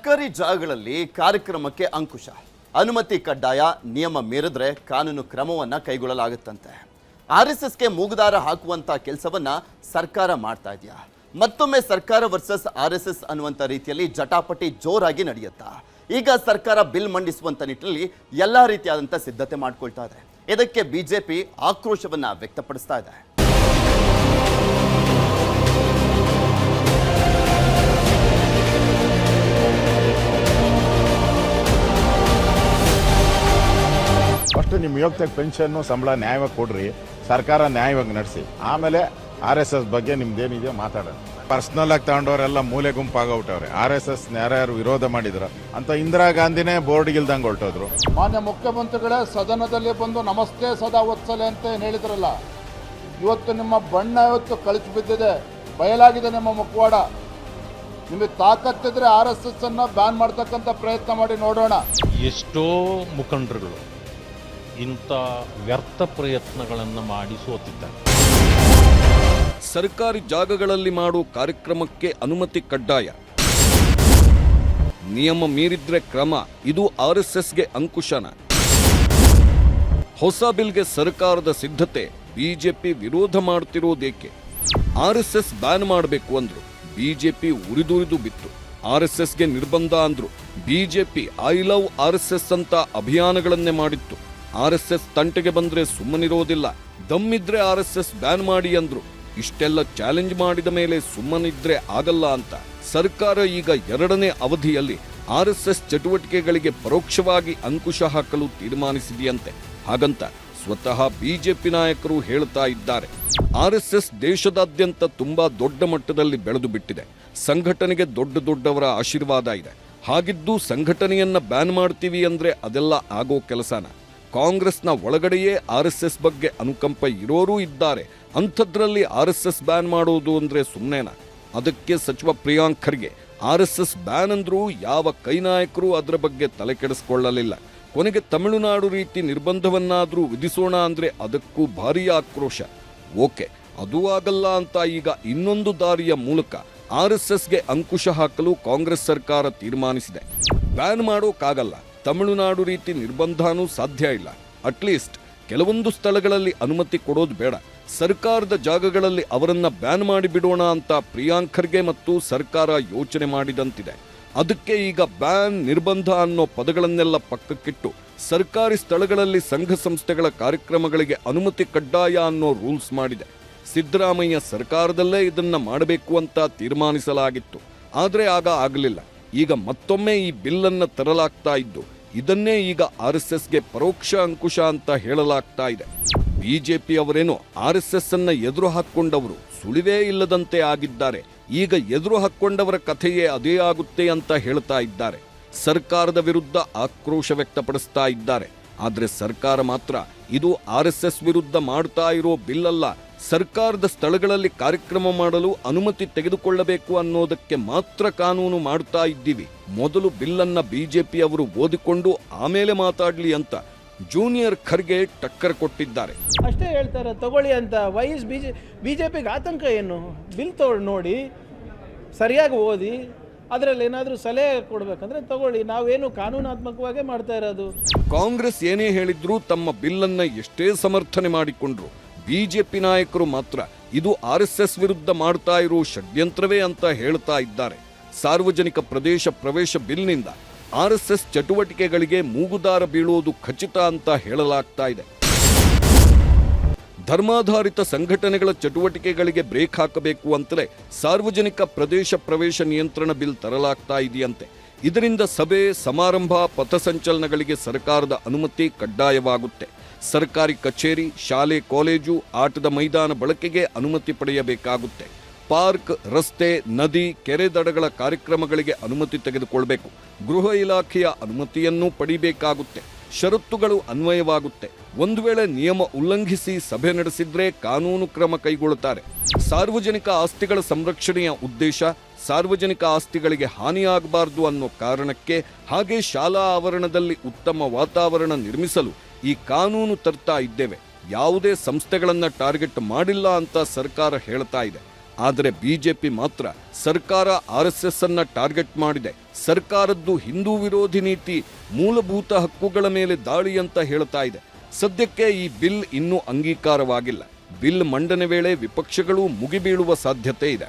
ಸರ್ಕಾರಿ ಜಾಗಗಳಲ್ಲಿ ಕಾರ್ಯಕ್ರಮಕ್ಕೆ ಅಂಕುಶ, ಅನುಮತಿ ಕಡ್ಡಾಯ, ನಿಯಮ ಮೀರಿದ್ರೆ ಕಾನೂನು ಕ್ರಮವನ್ನ ಕೈಗೊಳ್ಳಲಾಗುತ್ತಂತೆ. ಆರ್ಎಸ್ಎಸ್ಗೆ ಮೂಗುದಾರ ಹಾಕುವಂತ ಕೆಲಸವನ್ನ ಸರ್ಕಾರ ಮಾಡ್ತಾ ಇದೆಯಾ? ಮತ್ತೊಮ್ಮೆ ಸರ್ಕಾರ ವರ್ಸಸ್ ಆರ್ಎಸ್ಎಸ್ ಅನ್ನುವಂಥ ರೀತಿಯಲ್ಲಿ ಜಟಾಪಟಿ ಜೋರಾಗಿ ನಡೆಯುತ್ತಾ? ಈಗ ಸರ್ಕಾರ ಬಿಲ್ ಮಂಡಿಸುವಂತ ನಿಟ್ಟಿನಲ್ಲಿ ಎಲ್ಲಾ ರೀತಿಯಾದಂಥ ಸಿದ್ಧತೆ ಮಾಡ್ಕೊಳ್ತಾ ಇದೆ. ಇದಕ್ಕೆ ಬಿಜೆಪಿ ಆಕ್ರೋಶವನ್ನ ವ್ಯಕ್ತಪಡಿಸ್ತಾ ಇದೆ. ಫಸ್ಟ್ ನಿಮ್ಮ ಯೋಗ್ಯತೆ ಪೆನ್ಷನ್ನು ಸಂಬಳ ನ್ಯಾಯವಾಗಿ ಕೊಡ್ರಿ, ಸರ್ಕಾರ ನ್ಯಾಯವಾಗಿ ನಡೆಸಿ, ಆಮೇಲೆ RSS ಬಗ್ಗೆ ನಿಮ್ದೇನಿದೆಯೋ ಮಾತಾಡೋಣ. ಪರ್ಸನಲ್ ಆಗಿ ತಗೊಂಡವರೆಲ್ಲ ಮೂಲೆ ಗುಂಪಾಗೋಗ್ಬಿಟ್ಟವ್ರೆ. RSS ಯಾರ್ಯಾರು ವಿರೋಧ ಮಾಡಿದ್ರು ಅಂತ ಇಂದಿರಾ ಗಾಂಧಿನೇ ಬೋರ್ಡ್ಗಿಲ್ದಂಗೆ ಹೊರಟೋದ್ರು. ಮಾನ್ಯ ಮುಖ್ಯಮಂತ್ರಿಗಳೇ ಸದನದಲ್ಲಿ ಬಂದು ನಮಸ್ತೆ ಸದಾ ವತ್ಸಲೆ ಅಂತ ಏನು ಹೇಳಿದ್ರಲ್ಲ, ಇವತ್ತು ನಿಮ್ಮ ಬಣ್ಣ ಇವತ್ತು ಕಳಿಸಿ ಬಿದ್ದಿದೆ, ಬಯಲಾಗಿದೆ ನಿಮ್ಮ ಮುಖವಾಡ. ನಿಮಗೆ ತಾಕತ್ತಿದ್ರೆ RSS ಅನ್ನ ಬ್ಯಾನ್ ಮಾಡ್ತಕ್ಕಂಥ ಪ್ರಯತ್ನ ಮಾಡಿ ನೋಡೋಣ. ಎಷ್ಟೋ ಮುಖಂಡರುಗಳು ಇಂಥ ವ್ಯರ್ಥ ಪ್ರಯತ್ನಗಳನ್ನು ಮಾಡಿ ಸೋತಿದ್ದಾರೆ. ಸರ್ಕಾರಿ ಜಾಗಗಳಲ್ಲಿ ಮಾಡೋ ಕಾರ್ಯಕ್ರಮಕ್ಕೆ ಅನುಮತಿ ಕಡ್ಡಾಯ, ನಿಯಮ ಮೀರಿದ್ರೆ ಕ್ರಮ, ಇದು RSSಗೆ ಅಂಕುಶನ. ಹೊಸ ಬಿಲ್ಗೆ ಸರ್ಕಾರದ ಸಿದ್ಧತೆ, ಬಿಜೆಪಿ ವಿರೋಧ ಮಾಡ್ತಿರೋದೇಕೆ? RSS ಬ್ಯಾನ್ ಮಾಡಬೇಕು ಅಂದ್ರು, ಬಿಜೆಪಿ ಉರಿದುರಿದು ಬಿತ್ತು. RSSಗೆ ನಿರ್ಬಂಧ ಅಂದ್ರು, ಬಿಜೆಪಿ ಐ ಲವ್ RSS ಅಂತ ಅಭಿಯಾನಗಳನ್ನೇ ಮಾಡಿತ್ತು. RSS ತಂಟೆಗೆ ಬಂದ್ರೆ ಸುಮ್ಮನಿರೋದಿಲ್ಲ, ದಮ್ಮಿದ್ರೆ RSS ಬ್ಯಾನ್ ಮಾಡಿ ಅಂದ್ರು. ಇಷ್ಟೆಲ್ಲ ಚಾಲೆಂಜ್ ಮಾಡಿದ ಮೇಲೆ ಸುಮ್ಮನಿದ್ರೆ ಆಗಲ್ಲ ಅಂತ ಸರ್ಕಾರ ಈಗ ಎರಡನೇ ಅವಧಿಯಲ್ಲಿ RSS ಚಟುವಟಿಕೆಗಳಿಗೆ ಪರೋಕ್ಷವಾಗಿ ಅಂಕುಶ ಹಾಕಲು ತೀರ್ಮಾನಿಸಿದೆಯಂತೆ. ಹಾಗಂತ ಸ್ವತಃ ಬಿಜೆಪಿ ನಾಯಕರು ಹೇಳ್ತಾ ಇದ್ದಾರೆ. RSS ದೇಶದಾದ್ಯಂತ ತುಂಬಾ ದೊಡ್ಡ ಮಟ್ಟದಲ್ಲಿ ಬೆಳೆದು ಬಿಟ್ಟಿದೆ. ಸಂಘಟನೆಗೆ ದೊಡ್ಡವರ ಆಶೀರ್ವಾದ ಇದೆ. ಹಾಗಿದ್ದು ಸಂಘಟನೆಯನ್ನ ಬ್ಯಾನ್ ಮಾಡ್ತೀವಿ ಅಂದ್ರೆ ಅದೆಲ್ಲ ಆಗೋ ಕೆಲಸನ? ಕಾಂಗ್ರೆಸ್ನ ಒಳಗಡೆಯೇ RSS ಬಗ್ಗೆ ಅನುಕಂಪ ಇರೋರೂ ಇದ್ದಾರೆ. ಅಂಥದ್ರಲ್ಲಿ RSS ಬ್ಯಾನ್ ಮಾಡೋದು ಅಂದ್ರೆ ಸುಮ್ಮನೆನಾ? ಅದಕ್ಕೆ ಸಚಿವ ಪ್ರಿಯಾಂಕ್ ಖರ್ಗೆ RSS ಬ್ಯಾನ್ ಅಂದ್ರೂ ಯಾವ ಕೈ ನಾಯಕರು ಅದರ ಬಗ್ಗೆ ತಲೆ ಕೆಡಿಸ್ಕೊಳ್ಳಲಿಲ್ಲ. ಕೊನೆಗೆ ತಮಿಳುನಾಡು ರೀತಿ ನಿರ್ಬಂಧವನ್ನಾದ್ರೂ ವಿಧಿಸೋಣ ಅಂದ್ರೆ ಅದಕ್ಕೂ ಭಾರೀ ಆಕ್ರೋಶ. ಓಕೆ, ಅದೂ ಆಗಲ್ಲ ಅಂತ ಈಗ ಇನ್ನೊಂದು ದಾರಿಯ ಮೂಲಕ RSSಗೆ ಅಂಕುಶ ಹಾಕಲು ಕಾಂಗ್ರೆಸ್ ಸರ್ಕಾರ ತೀರ್ಮಾನಿಸಿದೆ. ಬ್ಯಾನ್ ಮಾಡೋಕ್ಕಾಗಲ್ಲ, ತಮಿಳುನಾಡು ರೀತಿ ನಿರ್ಬಂಧನೂ ಸಾಧ್ಯ ಇಲ್ಲ. ಅಟ್ಲೀಸ್ಟ್ ಕೆಲವೊಂದು ಸ್ಥಳಗಳಲ್ಲಿ ಅನುಮತಿ ಕೊಡೋದು ಬೇಡ, ಸರ್ಕಾರದ ಜಾಗಗಳಲ್ಲಿ ಅವರನ್ನ ಬ್ಯಾನ್ ಮಾಡಿಬಿಡೋಣ ಅಂತ ಪ್ರಿಯಾಂಕ್ ಖರ್ಗೆ ಮತ್ತು ಸರ್ಕಾರ ಯೋಚನೆ ಮಾಡಿದಂತಿದೆ. ಅದಕ್ಕೆ ಈಗ ಬ್ಯಾನ್, ನಿರ್ಬಂಧ ಅನ್ನೋ ಪದಗಳನ್ನೆಲ್ಲ ಪಕ್ಕಕ್ಕಿಟ್ಟು ಸರ್ಕಾರಿ ಸ್ಥಳಗಳಲ್ಲಿ ಸಂಘ ಸಂಸ್ಥೆಗಳ ಕಾರ್ಯಕ್ರಮಗಳಿಗೆ ಅನುಮತಿ ಕಡ್ಡಾಯ ಅನ್ನೋ ರೂಲ್ಸ್ ಮಾಡಿದೆ. ಸಿದ್ದರಾಮಯ್ಯ ಸರ್ಕಾರದಲ್ಲೇ ಇದನ್ನ ಮಾಡಬೇಕು ಅಂತ ತೀರ್ಮಾನಿಸಲಾಗಿತ್ತು. ಆದರೆ ಆಗ ಆಗಲಿಲ್ಲ. ಈಗ ಮತ್ತೊಮ್ಮೆ ಈ ಬಿಲ್ಲನ್ನು ತರಲಾಗ್ತಾ ಇದ್ದು ಇದನ್ನೇ ಈಗ RSSಗೆ ಪರೋಕ್ಷ ಅಂಕುಶ ಅಂತ ಹೇಳಲಾಗ್ತಾ ಇದೆ. ಬಿಜೆಪಿ ಅವರೇನೋ RSS ಅನ್ನ ಎದುರು ಹಾಕ್ಕೊಂಡವರು ಸುಳಿವೇ ಇಲ್ಲದಂತೆ ಆಗಿದ್ದಾರೆ. ಈಗ ಎದುರು ಹಾಕ್ಕೊಂಡವರ ಕಥೆಯೇ ಅದೇ ಆಗುತ್ತೆ ಅಂತ ಹೇಳ್ತಾ ಇದ್ದಾರೆ. ಸರ್ಕಾರದ ವಿರುದ್ಧ ಆಕ್ರೋಶ ವ್ಯಕ್ತಪಡಿಸ್ತಾ ಇದ್ದಾರೆ. ಆದರೆ ಸರ್ಕಾರ ಮಾತ್ರ ಇದು RSS ವಿರುದ್ಧ ಮಾಡ್ತಾ ಇರೋ ಬಿಲ್ ಅಲ್ಲ, ಸರ್ಕಾರದ ಸ್ಥಳಗಳಲ್ಲಿ ಕಾರ್ಯಕ್ರಮ ಮಾಡಲು ಅನುಮತಿ ತೆಗೆದುಕೊಳ್ಳಬೇಕು ಅನ್ನೋದಕ್ಕೆ ಮಾತ್ರ ಕಾನೂನು ಮಾಡ್ತಾ ಇದ್ದೀವಿ. ಮೊದಲು ಬಿಲ್ಲನ್ನ ಬಿಜೆಪಿ ಅವರು ಓದಿಕೊಂಡು ಆಮೇಲೆ ಮಾತಾಡ್ಲಿ ಅಂತ ಜೂನಿಯರ್ ಖರ್ಗೆ ಟಕ್ಕರ್ ಕೊಟ್ಟಿದ್ದಾರೆ. ಅಷ್ಟೇ ಹೇಳ್ತಾರೆ, ತಗೊಳ್ಳಿ ಅಂತ. ವೈಸ್ ಬಿಜೆಪಿಗೆ ಆತಂಕ ಏನು? ಬಿಲ್ ನೋಡಿ ಸರಿಯಾಗಿ ಓದಿ ಅದರಲ್ಲಿ ಏನಾದರೂ ಸಲಹೆ ಕೊಡಬೇಕಂದ್ರೆ ತಗೊಳ್ಳಿ. ನಾವೇನು ಕಾನೂನಾತ್ಮಕವಾಗೇ ಮಾಡ್ತಾ ಇರೋದು. ಕಾಂಗ್ರೆಸ್ ಏನೇ ಹೇಳಿದ್ರೂ ತಮ್ಮ ಬಿಲ್ಲನ್ನ ಎಷ್ಟೇ ಸಮರ್ಥನೆ ಮಾಡಿಕೊಂಡ್ರು ಬಿಜೆಪಿ ನಾಯಕರು ಮಾತ್ರ ಇದು RSS ವಿರುದ್ಧ ಮಾಡ್ತಾ ಇರೋ ಷಡ್ಯಂತ್ರವೇ ಅಂತ ಹೇಳ್ತಾ ಇದ್ದಾರೆ. ಸಾರ್ವಜನಿಕ ಪ್ರವೇಶ ಬಿಲ್ನಿಂದ RSS ಚಟುವಟಿಕೆಗಳಿಗೆ ಮೂಗುದಾರ ಬೀಳೋದು ಖಚಿತ ಅಂತ ಹೇಳಲಾಗ್ತಾ ಇದೆ. ಧರ್ಮಾಧಾರಿತ ಸಂಘಟನೆಗಳ ಚಟುವಟಿಕೆಗಳಿಗೆ ಬ್ರೇಕ್ ಹಾಕಬೇಕು ಅಂತಲೇ ಸಾರ್ವಜನಿಕ ಪ್ರವೇಶ ನಿಯಂತ್ರಣ ಬಿಲ್ ತರಲಾಗ್ತಾ ಇದೆಯಂತೆ. ಇದರಿಂದ ಸಭೆ, ಸಮಾರಂಭ, ಪಥಸಂಚಲನಗಳಿಗೆ ಸರ್ಕಾರದ ಅನುಮತಿ ಕಡ್ಡಾಯವಾಗುತ್ತೆ. ಸರ್ಕಾರಿ ಕಚೇರಿ, ಶಾಲೆ, ಕಾಲೇಜು, ಆಟದ ಮೈದಾನ ಬಳಕೆಗೆ ಅನುಮತಿ ಪಡೆಯಬೇಕಾಗುತ್ತೆ. ಪಾರ್ಕ್, ರಸ್ತೆ, ನದಿ, ಕೆರೆ ದಡಗಳ ಕಾರ್ಯಕ್ರಮಗಳಿಗೆ ಅನುಮತಿ ತೆಗೆದುಕೊಳ್ಬೇಕು. ಗೃಹ ಇಲಾಖೆಯ ಅನುಮತಿಯನ್ನೂ ಪಡಿಬೇಕಾಗುತ್ತೆ. ಷರತ್ತುಗಳು ಅನ್ವಯವಾಗುತ್ತೆ. ಒಂದು ವೇಳೆ ನಿಯಮ ಉಲ್ಲಂಘಿಸಿ ಸಭೆ ನಡೆಸಿದ್ರೆ ಕಾನೂನು ಕ್ರಮ ಕೈಗೊಳ್ಳುತ್ತಾರೆ. ಸಾರ್ವಜನಿಕ ಆಸ್ತಿಗಳ ಸಂರಕ್ಷಣೆಯ ಉದ್ದೇಶ ಸಾರ್ವಜನಿಕ ಆಸ್ತಿಗಳಿಗೆ ಹಾನಿಯಾಗಬಾರದು ಅನ್ನೋ ಕಾರಣಕ್ಕೆ, ಹಾಗೆ ಶಾಲಾ ಆವರಣದಲ್ಲಿ ಉತ್ತಮ ವಾತಾವರಣ ನಿರ್ಮಿಸಲು ಈ ಕಾನೂನು ತರ್ತಾ ಇದ್ದೇವೆ. ಯಾವುದೇ ಸಂಸ್ಥೆಗಳನ್ನ ಟಾರ್ಗೆಟ್ ಮಾಡಿಲ್ಲ ಅಂತ ಸರ್ಕಾರ ಹೇಳ್ತಾ ಇದೆ. ಆದರೆ ಬಿಜೆಪಿ ಮಾತ್ರ ಸರ್ಕಾರ ಆರ್ಎಸ್ಎಸ್ ಅನ್ನ ಟಾರ್ಗೆಟ್ ಮಾಡಿದೆ, ಸರ್ಕಾರದ್ದು ಹಿಂದೂ ವಿರೋಧಿ ನೀತಿ, ಮೂಲಭೂತ ಹಕ್ಕುಗಳ ಮೇಲೆ ದಾಳಿ ಅಂತ ಹೇಳ್ತಾ ಇದೆ. ಸದ್ಯಕ್ಕೆ ಈ ಬಿಲ್ ಇನ್ನೂ ಅಂಗೀಕಾರವಾಗಿಲ್ಲ. ಬಿಲ್ ಮಂಡನೆ ವೇಳೆ ವಿಪಕ್ಷಗಳು ಮುಗಿಬೀಳುವ ಸಾಧ್ಯತೆ ಇದೆ.